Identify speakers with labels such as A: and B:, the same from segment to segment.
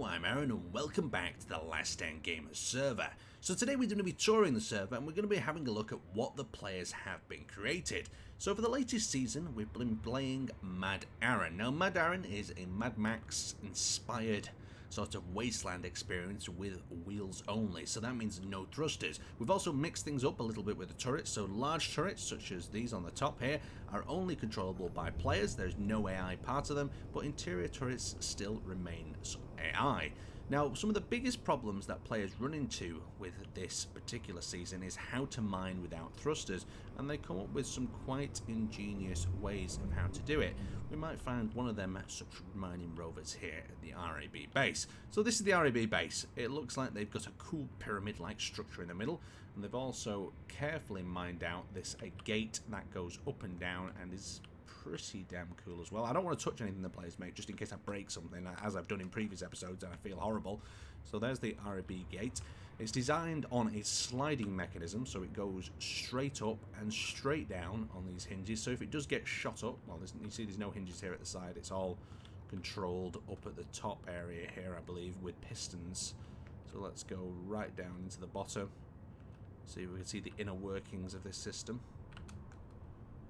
A: Hello, I'm Aaron and welcome back to the Laststandgamers server. So today we're going to be touring the server and we're going to be having a look at what the players have been created. So for the latest season we've been playing Mad Aaron. Now Mad Aaron is a Mad Max inspired sort of Wasteland experience with wheels only, so that means no thrusters. We've also mixed things up a little bit with the turrets, so large turrets such as these on the top here are only controllable by players. There's no AI part of them, but interior turrets still remain some AI. Now, some of the biggest problems that players run into with this particular season is how to mine without thrusters, and they come up with some quite ingenious ways of how to do it. We might find one of them such mining rovers here at the RAB base. So this is the RAB base. It looks like they've got a cool pyramid-like structure in the middle, and they've also carefully mined out this a gate that goes up and down and is pretty damn cool as well. I don't want to touch anything the players make just in case I break something, as I've done in previous episodes and I feel horrible. So there's the RAB gate. It's designed on a sliding mechanism, so it goes straight up and straight down on these hinges. So if it does get shot up, well, you see there's no hinges here at the side, it's all controlled up at the top area here, I believe, with pistons. So let's go right down into the bottom, so we can see the inner workings of this system.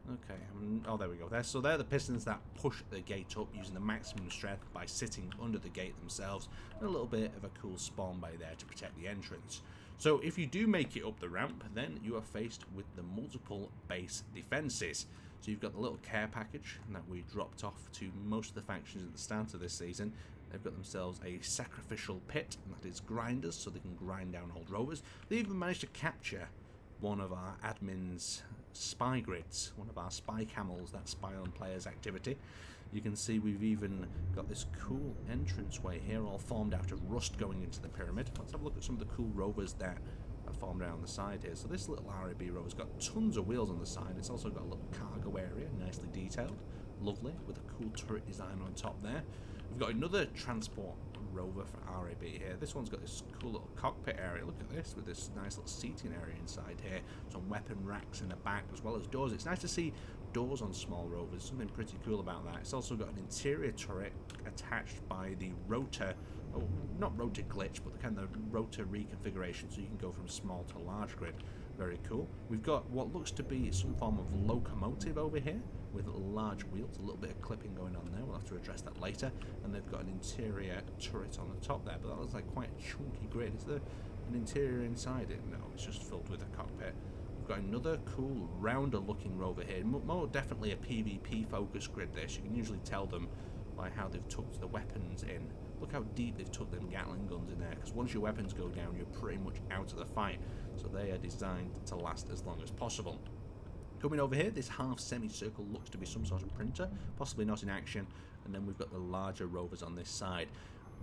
A: Okay, oh there we go. So they're the pistons that push the gate up using the maximum strength by sitting under the gate themselves, and a little bit of a cool spawn bay there to protect the entrance. So if you do make it up the ramp, then you are faced with the multiple base defences. So you've got the little care package that we dropped off to most of the factions at the start of this season. They've got themselves a sacrificial pit, and that is grinders, so they can grind down old rovers. They even managed to capture one of our admin's spy grids, one of our spy camels that spy on players' activity. You can see we've even got this cool entranceway here, all formed out of rust going into the pyramid. Let's have a look at some of the cool rovers that are formed around the side here. So this little RAB rover's got tons of wheels on the side. It's also got a little cargo area, nicely detailed, lovely, with a cool turret design on top there. We've got another transport rover for RAB here. This one's got this cool little cockpit area. Look at this, with this nice little seating area inside here. Some weapon racks in the back as well as doors. It's nice to see doors on small rovers, something pretty cool about that. It's also got an interior turret attached by the rotor, oh, not rotor glitch, but the kind of rotor reconfiguration, so you can go from small to large grid. Very cool. We've got what looks to be some form of locomotive over here with large wheels, a little bit of clipping going on there. We'll have to address that later. And they've got an interior turret on the top there, but that looks like quite a chunky grid. Is there an interior inside it? No, it's just filled with a cockpit. We've got another cool, rounder looking rover here. More definitely a PvP focused grid this. You can usually tell them by how they've tucked the weapons in. Look how deep they've tucked them Gatling guns in there, because once your weapons go down, you're pretty much out of the fight. So they are designed to last as long as possible. Coming over here, this half semicircle looks to be some sort of printer, possibly not in action, and then we've got the larger rovers on this side,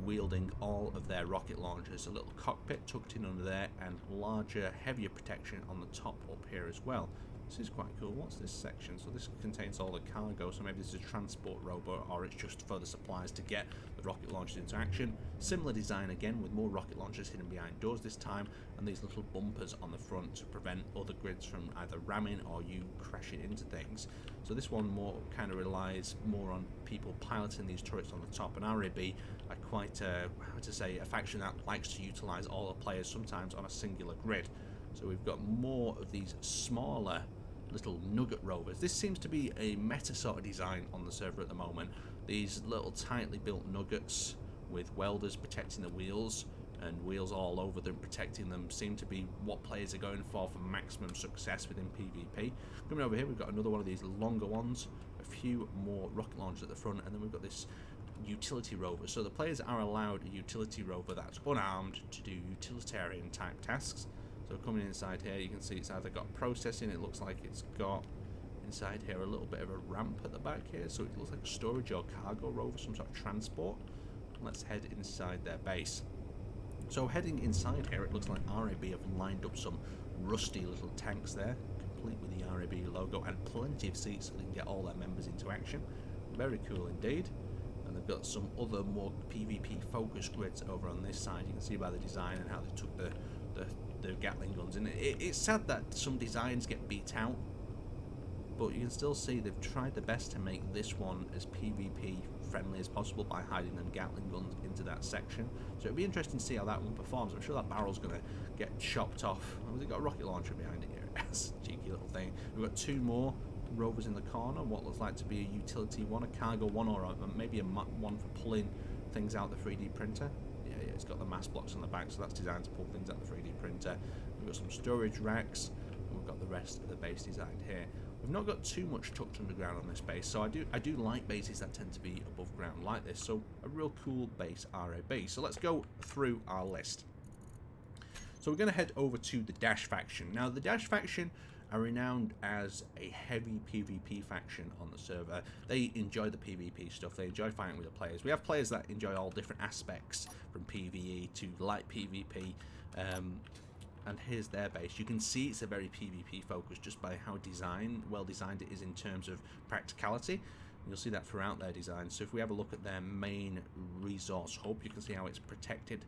A: wielding all of their rocket launchers. A little cockpit tucked in under there, and larger, heavier protection on the top up here as well. This is quite cool. What's this section? So this contains all the cargo, so maybe this is a transport rover, or it's just further supplies to get the rocket launchers into action. Similar design again, with more rocket launchers hidden behind doors this time, and these little bumpers on the front to prevent other grids from either ramming or you crashing into things. So this one more kind of relies more on people piloting these turrets on the top, and RAB are quite, how to say, a faction that likes to utilize all the players sometimes on a singular grid. So we've got more of these smaller little nugget rovers. This seems to be a meta sort of design on the server at the moment. These little tightly built nuggets with welders protecting the wheels and wheels all over them protecting them seem to be what players are going for maximum success within PvP. Coming over here, we've got another one of these longer ones, a few more rocket launchers at the front, and then we've got this utility rover. So the players are allowed a utility rover that's unarmed to do utilitarian type tasks. So coming inside here, you can see it's either got processing, it looks like it's got inside here a little bit of a ramp at the back here, so it looks like a storage or cargo rover, some sort of transport. Let's head inside their base. So heading inside here, it looks like RAB have lined up some rusty little tanks there, complete with the RAB logo, and plenty of seats so they can get all their members into action. Very cool indeed. And they've got some other more PvP focused grids over on this side. You can see by the design and how they took the Gatling guns in. It's sad that some designs get beat out but you can still see they've tried their best to make this one as PvP friendly as possible by hiding them Gatling guns into that section. So it'll be interesting to see how that one performs. I'm sure that barrel's going to get chopped off. Oh, has it got a rocket launcher behind it here? It's a cheeky little thing. We've got 2 more Rovers in the corner, what looks like to be a utility one, a cargo one, or maybe a one for pulling things out the 3D printer. Yeah, it's got the mass blocks on the back, so that's designed to pull things out the 3D printer. We've got some storage racks, and we've got the rest of the base designed here. We've not got too much tucked underground on this base, so I do like bases that tend to be above ground like this, so a real cool base RAB. So let's go through our list. So we're going to head over to the Dash faction. Now the Dash faction are renowned as a heavy PvP faction on the server. They enjoy the PvP stuff, they enjoy fighting with the players. We have players that enjoy all different aspects, from PvE to light PvP, and here's their base. You can see it's a very PvP focused just by how well designed it is in terms of practicality. You'll see that throughout their design. So if we have a look at their main resource hub, you can see how it's protected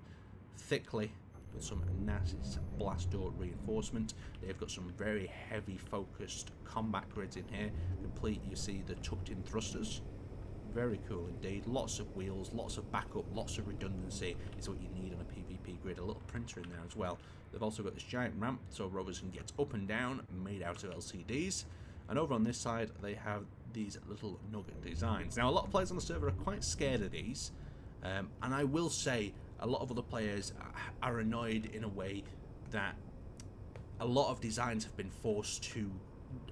A: thickly with some nice blast door reinforcement. They've got some very heavy focused combat grids in here. Complete, you see the tucked in thrusters. Very cool indeed. Lots of wheels, lots of backup, lots of redundancy is what you need on a PvP grid. A little printer in there as well. They've also got this giant ramp so rovers can get up and down, made out of LCDs. And over on this side they have these little nugget designs. Now a lot of players on the server are quite scared of these, and I will say a lot of other players are annoyed in a way that a lot of designs have been forced to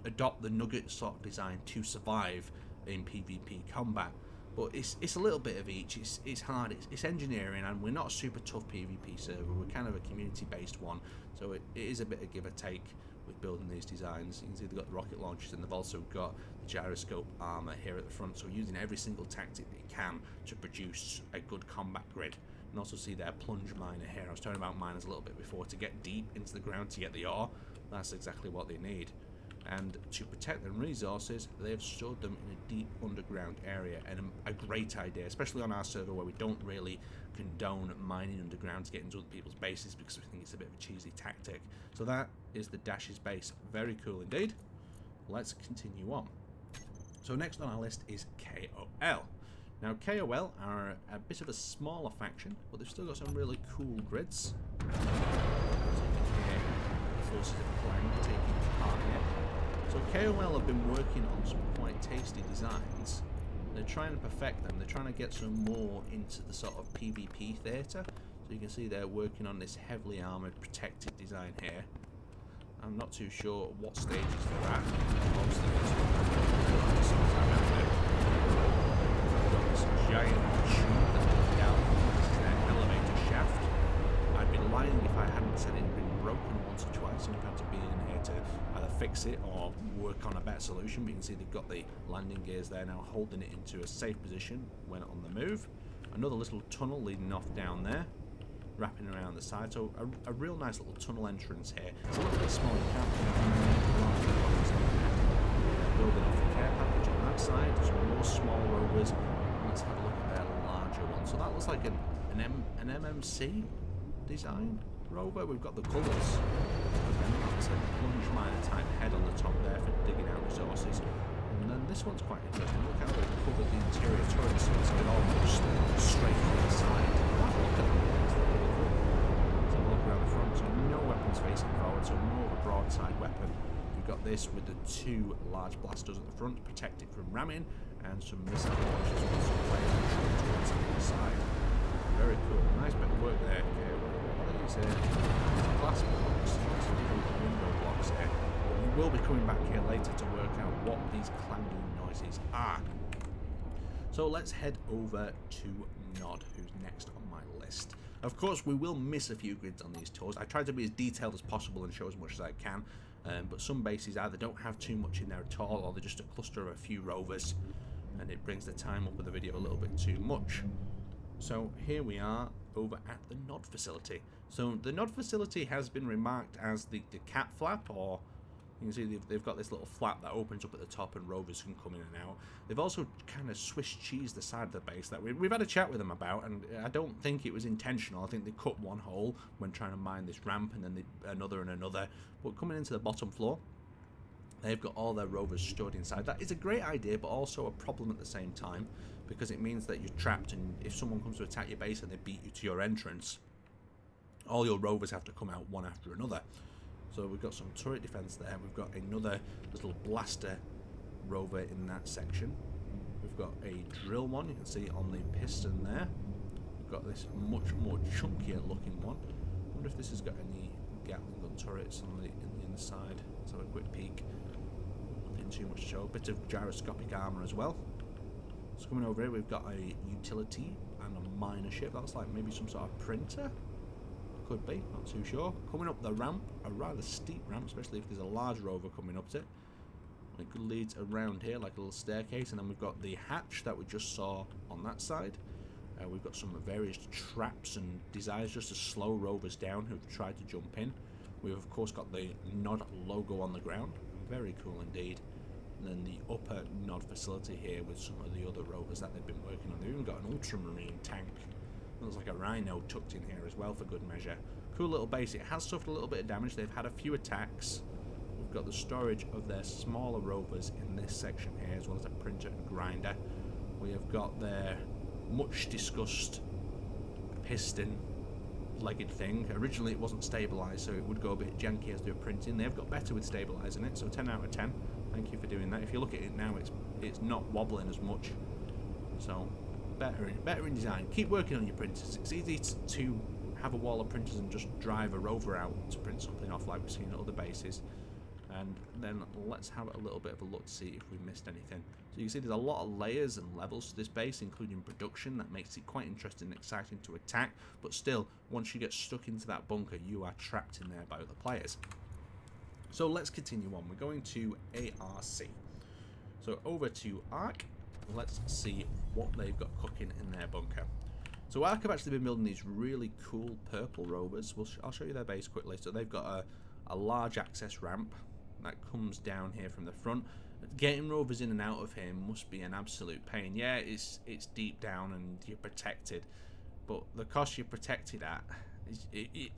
A: adopt the nugget sort of design to survive in PvP combat. But it's a little bit of each. It's hard, it's engineering, and we're not a super tough PvP server. We're kind of a community-based one, so it is a bit of give or take with building these designs. You can see they've got the rocket launchers, and they've also got the gyroscope armor here at the front, so using every single tactic that you can to produce a good combat grid. And also see their plunge miner here. I was talking about miners a little bit before. To get deep into the ground to get the ore, that's exactly what they need. And to protect their resources, they've stored them in a deep underground area, and a great idea, especially on our server where we don't really condone mining underground to get into other people's bases because we think it's a bit of a cheesy tactic. So that is the Dash's base. Very cool indeed. Let's continue on. So next on our list is KOL. Now KOL are a bit of a smaller faction, but they've still got some really cool grids. So you can hear the forces of Clang taking part here. So KOL have been working on some quite tasty designs. They're trying to perfect them. They're trying to get some more into the sort of PvP theatre. So you can see they're working on this heavily armoured protected design here. I'm not too sure what stages they're at. Obviously, giant tube that goes down. This is their elevator shaft. I'd be lying if I hadn't said it had been broken once or twice, and I've had to be in here to either fix it or work on a better solution. But you can see they've got the landing gears there now, holding it into a safe position when on the move. Another little tunnel leading off down there, wrapping around the side. So a real nice little tunnel entrance here. It's a little bit small. You can't building off the care package on that side. Some more small rovers. Let's have a look at their larger one. So that looks like an MMC design rover. We've got the colours. Again, that's a plunge miner type head on the top there for digging out resources. And then this one's quite interesting. Look how they've covered the interior turret, so it's a bit almost straight from the side. Look at that. Let's have a look around the front. So no weapons facing forward, so more of a broadside weapon. We've got this with the 2 large blasters at the front, protected from ramming, and some missile launchers with some flames towards the side. Very cool. Nice bit of work there. Okay, what are these here? Glass blocks. Some window blocks here. We will be coming back here later to work out what these clanging noises are. So let's head over to Nod, who's next on my list. Of course, we will miss a few grids on these tours. I try to be as detailed as possible and show as much as I can. But some bases either don't have too much in there at all, or they're just a cluster of a few rovers, and it brings the time up of the video a little bit too much. So here we are over at the Nod facility. So the Nod facility has been remarked as the cat flap, or you can see they've got this little flap that opens up at the top and rovers can come in and out. They've also kind of Swiss cheesed the side of the base that we've had a chat with them about, and I don't think it was intentional. I think they cut one hole when trying to mine this ramp, and then another and another. But coming into the bottom floor, They've got all their rovers stored inside. That is a great idea, but also a problem at the same time, because it means that you're trapped, and if someone comes to attack your base and they beat you to your entrance, all your rovers have to come out one after another. So we've got some turret defense there. We've got another little blaster rover in that section. We've got a drill one, you can see on the piston there. We've got this much more chunkier looking one. I wonder if this has got any Gatling gun turrets on the inside. Let's have a quick peek. Nothing too much to show. A bit of gyroscopic armour as well. So coming over here, we've got a utility and a miner ship. That's like maybe some sort of printer. Could be, not too sure. Coming up the ramp, a rather steep ramp, especially if there's a large rover coming up it. It leads around here like a little staircase, and then we've got the hatch that we just saw on that side. We've got some various traps and designs just to slow rovers down who've tried to jump in. We've of course got the Nod logo on the ground, very cool indeed. And then the upper Nod facility here with some of the other rovers that they've been working on. They've even got an ultramarine tank. Looks like a rhino tucked in here as well for good measure. Cool little base. It has suffered a little bit of damage. They've had a few attacks. We've got the storage of their smaller rovers in this section here, as well as a printer and grinder. We have got their much discussed piston legged thing. Originally it wasn't stabilised, so it would go a bit janky as they were printing. They've got better with stabilising it, so 10 out of 10. Thank you for doing that. If you look at it now, it's not wobbling as much. So better in design. Keep working on your printers. It's easy to have a wall of printers and just drive a rover out to print something off like we've seen at other bases. And then let's have a little bit of a look to see if we missed anything. So you can see there's a lot of layers and levels to this base, including production. That makes it quite interesting and exciting to attack. But still, once you get stuck into that bunker, you are trapped in there by other players. So let's continue on. We're going to ARC. So over to ARC. Let's see what they've got cooking in their bunker. So ARC have actually been building these really cool purple rovers. I'll show you their base quickly. So they've got a large access ramp that comes down here from the front. Getting rovers in and out of here must be an absolute pain. Yeah, it's deep down and you're protected, but the cost you're protected at,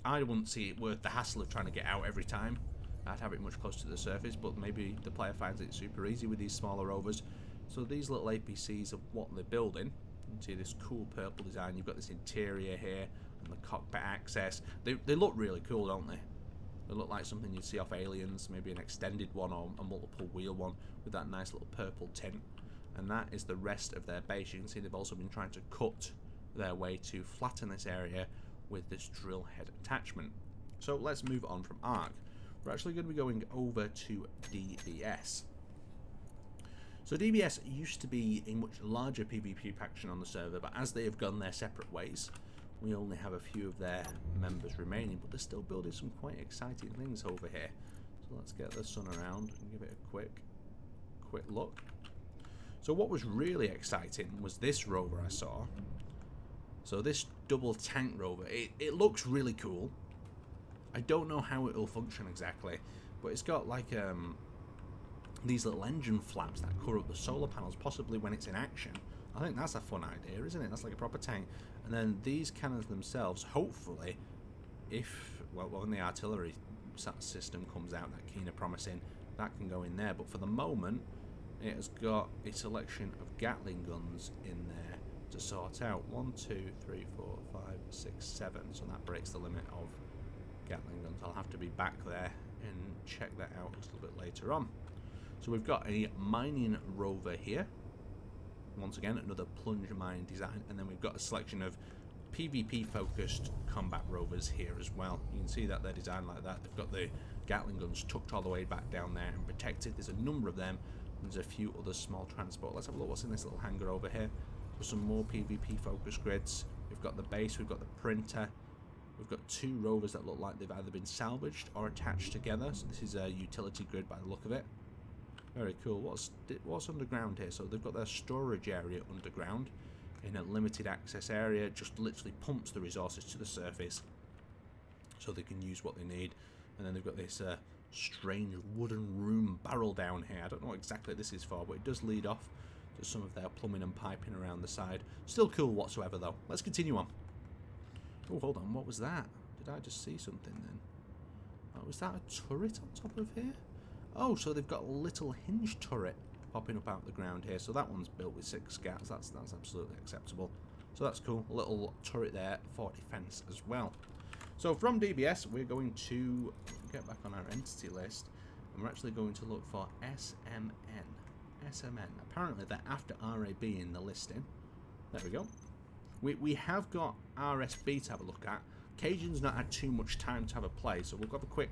A: I wouldn't see it worth the hassle of trying to get out every time. I'd have it much closer to the surface, but maybe the player finds it super easy with these smaller rovers. So these little APCs are what they're building. You can see this cool purple design. You've got this interior here and the cockpit access. They look really cool, don't they? They look like something you'd see off Aliens, maybe an extended one or a multiple wheel one with that nice little purple tint. And that is the rest of their base. You can see they've also been trying to cut their way to flatten this area with this drill head attachment. So let's move on from ARC. We're actually going to be going over to DBS. So DBS used to be a much larger PvP faction on the server, but as they have gone their separate ways, we only have a few of their members remaining, but they're still building some quite exciting things over here. So let's get the sun around and give it a quick look. So what was really exciting was this rover I saw. So this double tank rover, it looks really cool. I don't know how it will function exactly, but it's got like these little engine flaps that cover up the solar panels, possibly when it's in action. I think that's a fun idea, isn't it? That's like a proper tank. And then these cannons themselves, hopefully, when the artillery system comes out, that keen are promising, that can go in there. But for the moment, it has got a selection of Gatling guns in there to sort out. 1, 2, 3, 4, 5, 6, 7. So that breaks the limit of Gatling guns. I'll have to be back there and check that out a little bit later on. So we've got a mining rover here. Once again, another plunge mine design, and then we've got a selection of PvP focused combat rovers here as well. You can see that they're designed like that. They've got the Gatling guns tucked all the way back down there and protected. There's a number of them. There's a few other small transport. Let's have a look what's in this little hangar over here. There's some more PvP focused grids. We've got the base, we've got the printer. We've got 2 rovers that look like they've either been salvaged or attached together. So this is a utility grid by the look of it. Very cool. What's underground here? So they've got their storage area underground in a limited access area. It just literally pumps the resources to the surface so they can use what they need. And then they've got this strange wooden room barrel down here. I don't know what exactly this is for, but it does lead off to some of their plumbing and piping around the side. Still cool whatsoever though. Let's continue on. Oh, hold on. What was that? Did I just see something then? Oh, was that a turret on top of here? Oh, so they've got a little hinge turret popping up out the ground here. So that one's built with 6 scats. That's absolutely acceptable. So that's cool. A little turret there for defense as well. So from DBS, we're going to get back on our entity list, and we're actually going to look for SMN. SMN. Apparently they're after RAB in the listing. There we go. We have got RSB to have a look at. Cajun's not had too much time to have a play, so we'll have a quick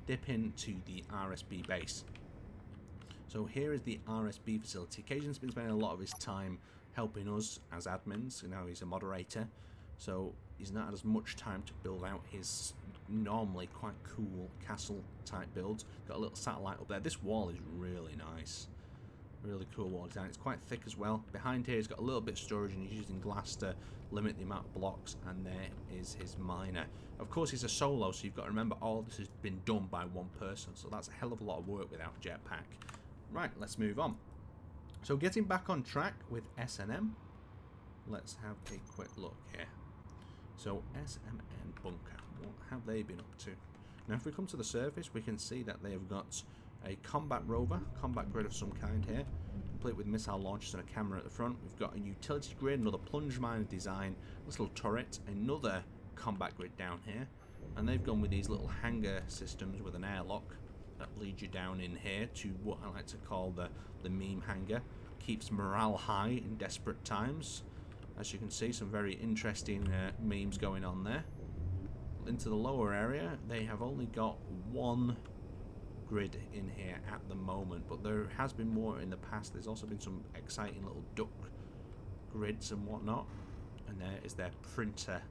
A: dip into the RSB base. So here is the RSB facility. Cajun's been spending a lot of his time helping us as admins. You know, he's a moderator, so he's not had as much time to build out his normally quite cool castle type builds. Got a little satellite up there. This wall is really nice. Really cool wall design. It's quite thick as well. Behind here he's got a little bit of storage, and he's using glass to limit the amount of blocks, and there is his miner. Of course he's a solo, so you've got to remember all this has been done by one person, so that's a hell of a lot of work without a jetpack. Right, let's move on. So getting back on track with SNM, let's have a quick look here. So SMN bunker, what have they been up to? Now if we come to the surface, we can see that they have got a combat rover, combat grid of some kind here, complete with missile launchers and a camera at the front. We've got a utility grid, another plunge miner design, this little turret, another combat grid down here, and they've gone with these little hangar systems with an airlock that leads you down in here to what I like to call the meme hangar. Keeps morale high in desperate times. As you can see, some very interesting memes going on there. Into the lower area, they have only got one grid in here at the moment, but there has been more in the past. There's also been some exciting little duck grids and whatnot, and there is their printer.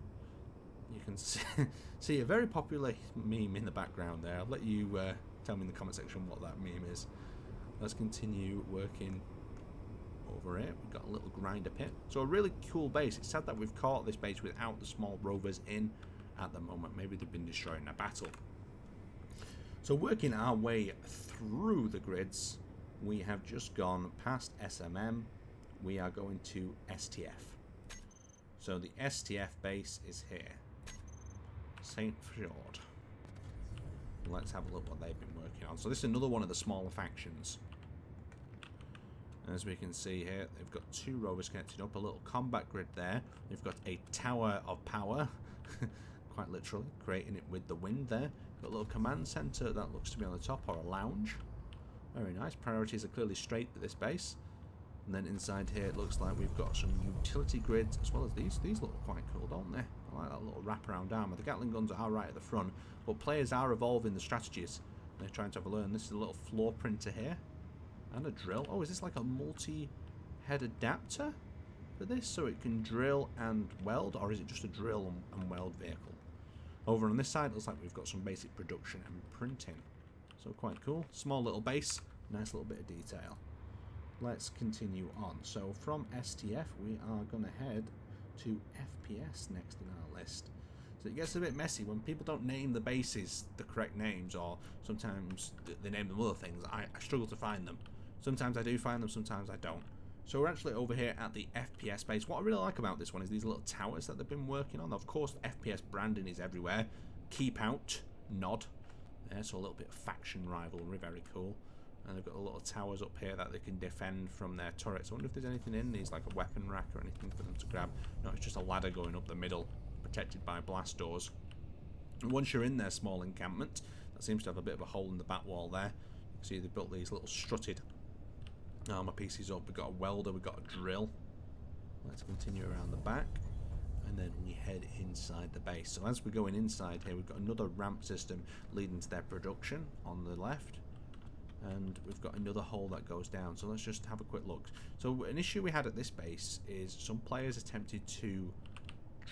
A: You can see a very popular meme in the background there. I'll let you tell me in the comment section what that meme is. Let's continue working over here. We've got a little grinder pit, so a really cool base. It's sad that we've caught this base without the small rovers in at the moment. Maybe they've been destroyed in a battle. So working our way through the grids, we have just gone past SMM. We are going to STF. So the STF base is here. St. Fjord. Let's have a look what they've been working on. So this is another one of the smaller factions. As we can see here, they've got 2 rovers connected up, a little combat grid there. They've got a tower of power, quite literally, creating it with the wind there. Got a little command center that looks to be on the top, or a lounge. Very nice. Priorities are clearly straight at this base. And then inside here, it looks like we've got some utility grids, as well as these. These look quite cool, don't they? I like that little wraparound armor. The Gatling guns are right at the front, but players are evolving the strategies. They're trying to have a learn. This is a little floor printer here. And a drill. Oh, is this like a multi-head adapter for this? So it can drill and weld, or is it just a drill and weld vehicle? Over on this side, it looks like we've got some basic production and printing. So quite cool. Small little base. Nice little bit of detail. Let's continue on. So from STF, we are going to head to FPS next in our list. So it gets a bit messy when people don't name the bases the correct names, or sometimes they name them other things. I struggle to find them. Sometimes I do find them, sometimes I don't. So we're actually over here at the FPS base. What I really like about this one is these little towers that they've been working on. Of course, FPS branding is everywhere. Keep out, nod. There, so a little bit of faction rivalry, very cool. And they've got a little towers up here that they can defend from their turrets. I wonder if there's anything in these, like a weapon rack or anything for them to grab. No, it's just a ladder going up the middle, protected by blast doors. And once you're in their small encampment, that seems to have a bit of a hole in the back wall there. You can see they built these little strutted armor pieces up. We've got a welder, we've got a drill. Let's continue around the back, and then we head inside the base. So as we're going inside here, we've got another ramp system leading to their production on the left, and we've got another hole that goes down. So let's just have a quick look. So an issue we had at this base is some players attempted to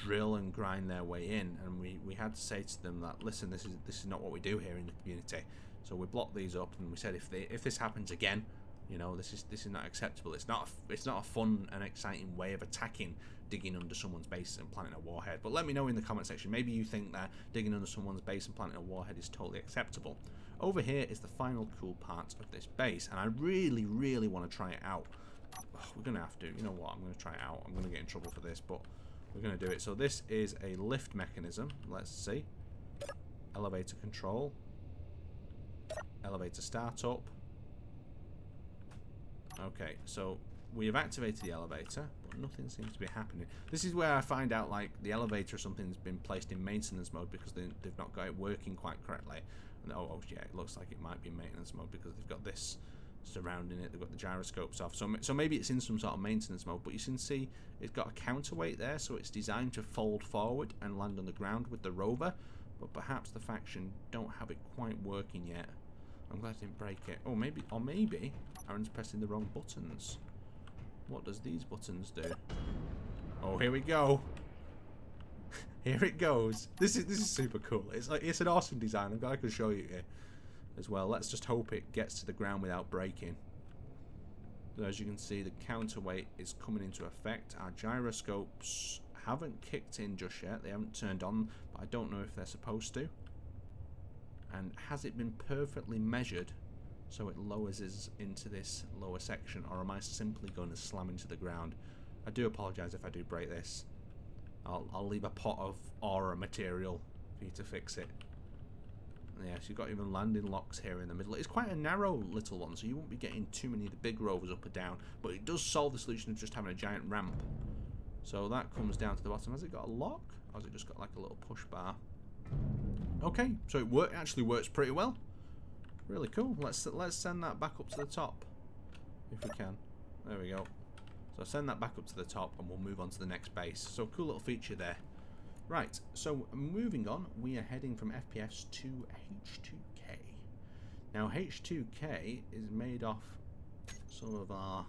A: drill and grind their way in, and we had to say to them that, listen, this is not what we do here in the community. So we blocked these up, and we said if this happens again, you know, this is not acceptable. It's not a fun and exciting way of attacking, digging under someone's base and planting a warhead. But let me know in the comment section. Maybe you think that digging under someone's base and planting a warhead is totally acceptable. Over here is the final cool part of this base, and I really, really want to try it out. Oh, we're gonna have to. You know what? I'm gonna try it out. I'm gonna get in trouble for this, but we're gonna do it. So this is a lift mechanism. Let's see. Elevator control. Elevator start up. Okay, so we have activated the elevator, but nothing seems to be happening. This is where I find out, like, the elevator or something's been placed in maintenance mode because they've not got it working quite correctly. And oh yeah, it looks like it might be in maintenance mode because they've got this surrounding it. They've got the gyroscopes off. So maybe it's in some sort of maintenance mode, but you can see it's got a counterweight there, so it's designed to fold forward and land on the ground with the rover. But perhaps the faction don't have it quite working yet. I'm glad I didn't break it. Oh, maybe Aaron's pressing the wrong buttons. What does these buttons do? Oh, here we go. Here it goes. This is super cool. It's an awesome design. I'm glad I could show you here as well. Let's just hope it gets to the ground without breaking. So as you can see, the counterweight is coming into effect. Our gyroscopes haven't kicked in just yet. They haven't turned on, but I don't know if they're supposed to. And has it been perfectly measured so it lowers us into this lower section, or am I simply going to slam into the ground? I do apologise if I do break this. I'll leave a pot of aura material for you to fix it. Yes, you've got even landing locks here in the middle. It's quite a narrow little one, so you won't be getting too many of the big rovers up or down, but it does solve the solution of just having a giant ramp. So that comes down to the bottom. Has it got a lock? Or has it just got like a little push bar? Okay, so it actually works pretty well. Really cool. Let's send that back up to the top if we can. There we go. So send that back up to the top and we'll move on to the next base. So cool little feature there. Right, so moving on, we are heading from FPS to H2K. Now H2K is made off some of our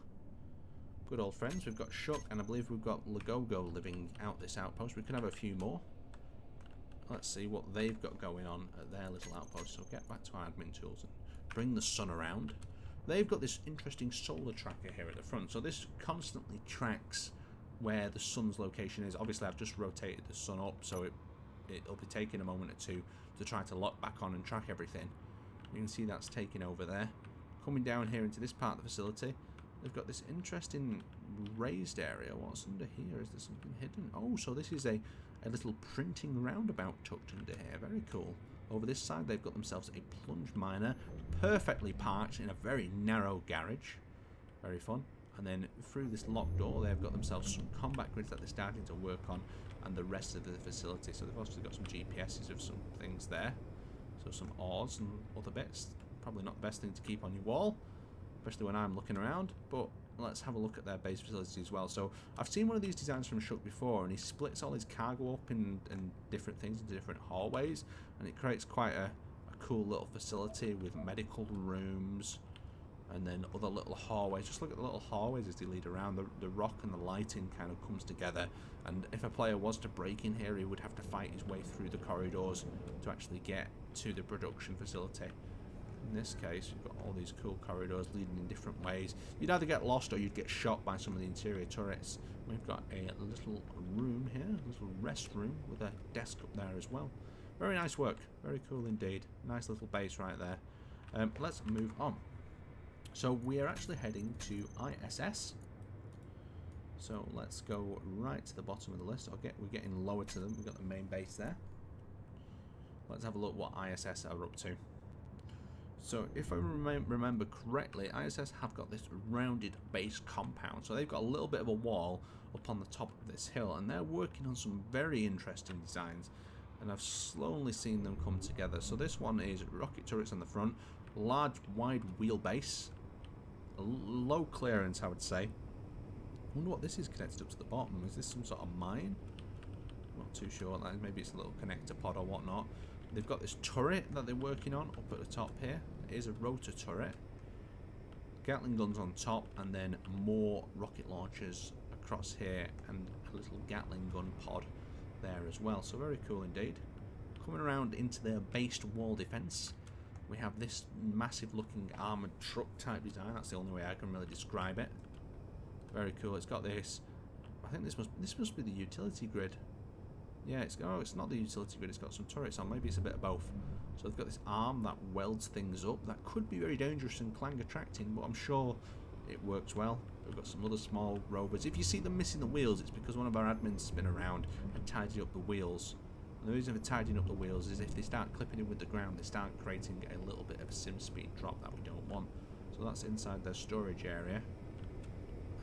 A: good old friends. We've got Shuck and I believe we've got Lagogo living out this outpost. We can have a few more. Let's see what they've got going on at their little outpost. So get back to our admin tools and bring the sun around. They've got this interesting solar tracker here at the front. So this constantly tracks where the sun's location is. Obviously I've just rotated the sun up, so it'll be taking a moment or two to try to lock back on and track everything. You can see that's taking over there. Coming down here into this part of the facility, they've got this interesting raised area. What's under here? Is there something hidden? Oh, so this is a little printing roundabout tucked under here. Very cool. Over this side they've got themselves a plunge miner, perfectly parked in a very narrow garage. Very fun. And then through this locked door they've got themselves some combat grids that they're starting to work on, and the rest of the facility. So they've also got some GPSs of some things there. So some ores and other bits. Probably not the best thing to keep on your wall, especially when I'm looking around, but let's have a look at their base facility as well. So I've seen one of these designs from Shuck before, and he splits all his cargo up in different things into different hallways, and it creates quite a cool little facility with medical rooms and then other little hallways. Just look at the little hallways as they lead around. The rock and the lighting kind of comes together, and if a player was to break in here, he would have to fight his way through the corridors to actually get to the production facility. In this case, you've got all these cool corridors leading in different ways. You'd either get lost or you'd get shot by some of the interior turrets. We've got a little room here, a little rest room with a desk up there as well. Very nice work. Very cool indeed. Nice little base right there. Let's move on. So we are actually heading to ISS. So let's go right to the bottom of the list. We're getting lower to them. We've got the main base there. Let's have a look what ISS are up to. So if I remember correctly, ISS have got this rounded base compound. So they've got a little bit of a wall up on the top of this hill, and they're working on some very interesting designs, and I've slowly seen them come together. So this one is rocket turrets on the front, large wide wheelbase, low clearance I would say. I wonder what this is connected up to the bottom. Is this some sort of mine? Not too sure. Maybe it's a little connector pod or whatnot. They've got this turret that they're working on up at the top here. It is a rotor turret. Gatling guns on top, and then more rocket launchers across here, and a little Gatling gun pod there as well. So very cool indeed. Coming around into their based wall defense, we have this massive looking armored truck type design. That's the only way I can really describe it. Very cool. It's got this, I think this must be the utility grid. Yeah, it's not the utility grid, it's got some turrets on, maybe it's a bit of both. So they've got this arm that welds things up. That could be very dangerous and clang attracting, but I'm sure it works well. We've got some other small rovers. If you see them missing the wheels, it's because one of our admins has been around and tidied up the wheels. And the reason for tidying up the wheels is if they start clipping in with the ground, they start creating a little bit of a sim speed drop that we don't want. So that's inside their storage area.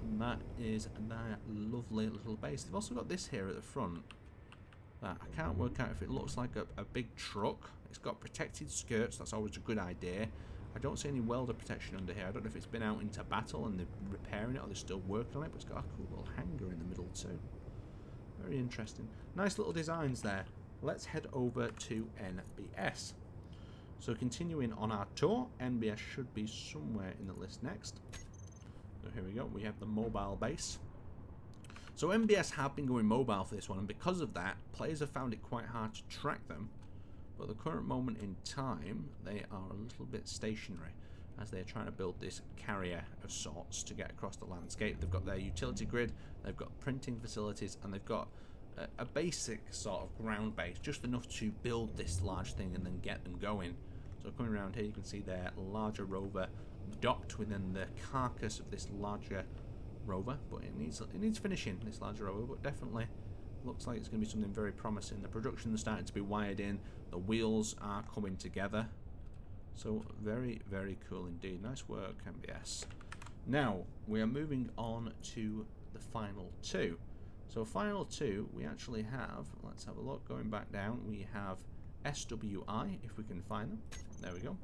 A: And that is their lovely little base. They've also got this here at the front. That I can't work out if it looks like a big truck. It's got protected skirts, that's always a good idea. I don't see any welder protection under here. I don't know if it's been out into battle and they're repairing it or they're still working on it, but it's got a cool little hanger in the middle too. Very interesting. Nice little designs there. Let's head over to NBS. So continuing on our tour, NBS should be somewhere in the list next. So here we go, we have the mobile base. So NBS have been going mobile for this one, and because of that, players have found it quite hard to track them. But at the current moment in time, they are a little bit stationary as they're trying to build this carrier of sorts to get across the landscape. They've got their utility grid, they've got printing facilities, and they've got a basic sort of ground base, just enough to build this large thing and then get them going. So coming around here, you can see their larger rover docked within the carcass of this larger rover, but it needs finishing, this larger rover, but definitely looks like it's going to be something very promising. The production is starting to be wired in, the wheels are coming together, so very, very cool indeed. Nice work, MBS. Now we are moving on to the final two. So final two, we actually have, let's have a look, going back down, we have SWI, if we can find them. There we go.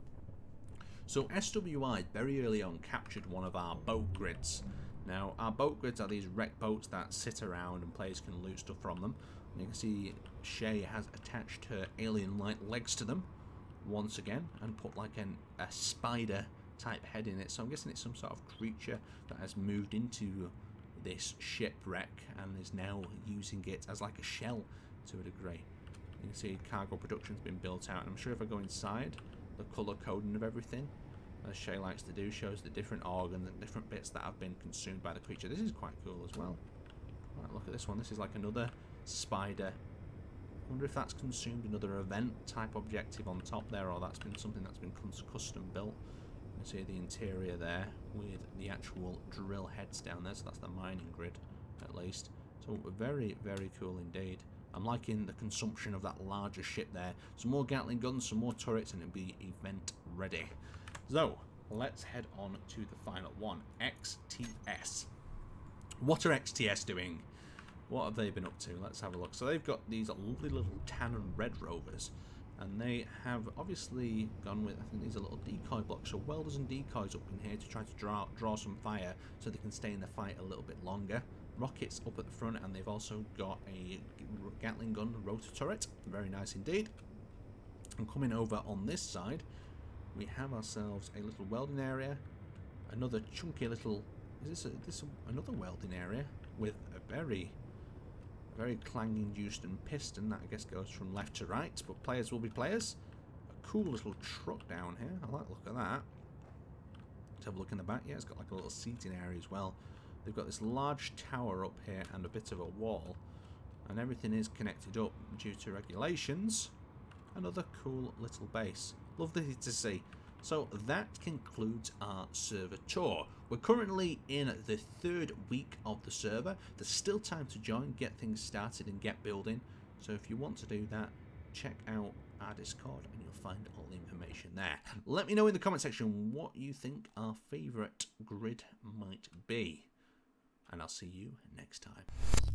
A: So SWI very early on captured one of our boat grids. Now, our boat grids are these wrecked boats that sit around and players can loot stuff from them. And you can see Shay has attached her alien-like legs to them once again and put like a spider type head in it. So I'm guessing it's some sort of creature that has moved into this shipwreck and is now using it as like a shell to a degree. You can see cargo production's been built out, and I'm sure if I go inside, the colour coding of everything, as Shay likes to do, shows the different organs and different bits that have been consumed by the creature. This is quite cool as well. Right, look at this one. This is like another spider. I wonder if that's consumed another event type objective on top there, or that's been something that's been custom built. You can see the interior there with the actual drill heads down there, so that's the mining grid at least. So very, very cool indeed. I'm liking the consumption of that larger ship there. Some more Gatling guns, some more turrets, and it'll be event ready. So, let's head on to the final one, XTS. What are XTS doing? What have they been up to? Let's have a look. So they've got these lovely little tan and red rovers, and they have obviously gone with, I think these are little decoy blocks, so welders and decoys up in here to try to draw some fire so they can stay in the fight a little bit longer. Rockets up at the front, and they've also got a Gatling gun rotor turret. Very nice indeed. And coming over on this side, we have ourselves a little welding area, another chunky little, is this another welding area with a very clanging Houston piston that I guess goes from left to right, but players will be players. A cool little truck down here, I like the look of that. Let's have a look in the back. Yeah, it's got like a little seating area as well. They've got this large tower up here and a bit of a wall, and everything is connected up due to regulations. Another cool little base. Lovely to see. So that concludes our server tour. We're currently in the third week of the server. There's still time to join, get things started and get building. So if you want to do that, check out our Discord and you'll find all the information there. Let me know in the comment section what you think our favourite grid might be. And I'll see you next time.